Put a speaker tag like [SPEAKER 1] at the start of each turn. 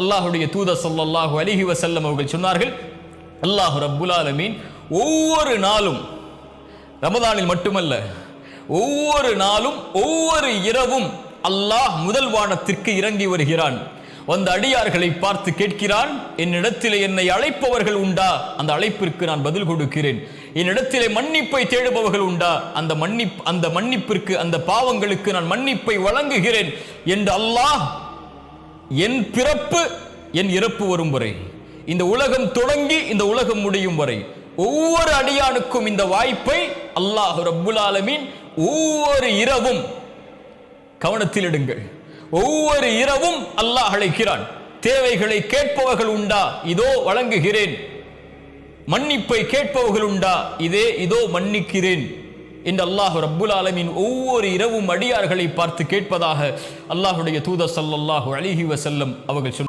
[SPEAKER 1] அல்லாஹ்வுடைய தூதர் ஸல்லல்லாஹு அலைஹி வஸல்லம் அவர்கள் சொன்னார்கள், அல்லாஹ் ரப்புல் ஆலமீன் ஒவ்வொரு நாளும், ரமதானில் மட்டுமல்ல, ஒவ்வொரு நாளும் ஒவ்வொரு இரவும் அல்லாஹ் முதல் வானத்திற்கு இறங்கி வருகிறான். வந்த அடியார்களை பார்த்து கேட்கிறான், என்னிடத்திலே என்னை அழைப்பவர்கள் உண்டா? அந்த அழைப்பிற்கு நான் பதில் கொடுக்கிறேன். என்னிடத்திலே மன்னிப்பை தேடுபவர்கள் உண்டா? அந்த மன்னிப்பிற்கு, அந்த பாவங்களுக்கு நான் மன்னிப்பை வழங்குகிறேன் என்று அல்லாஹ் என் பிறப்பு என் இறப்பு வரும் வரை, இந்த உலகம் தொடங்கி இந்த உலகம் முடியும் வரை ஒவ்வொரு அடியானுக்கும் இந்த வாய்ப்பை அல்லாஹ் ரப்புல் ஆலமீன் ஒவ்வொரு இரவும், கவனத்தில் எடுங்கள், ஒவ்வொரு இரவும் அல்லாஹ் அழைக்கிறான். தேவைகளை கேட்பவர்கள் உண்டா? இதோ வழங்குகிறேன். மன்னிப்பை கேட்பவர்கள் உண்டா? இதோ மன்னிக்கிறேன் என்று அல்லாஹ் ரப்புல் ஆலமீன் ஒவ்வொரு இரவும் அடியார்களை பார்த்து கேட்பதாக அல்லாஹ்வுடைய தூதர் ஸல்லல்லாஹு அலைஹி வஸல்லம் அவர்கள் சொன்னார்கள்.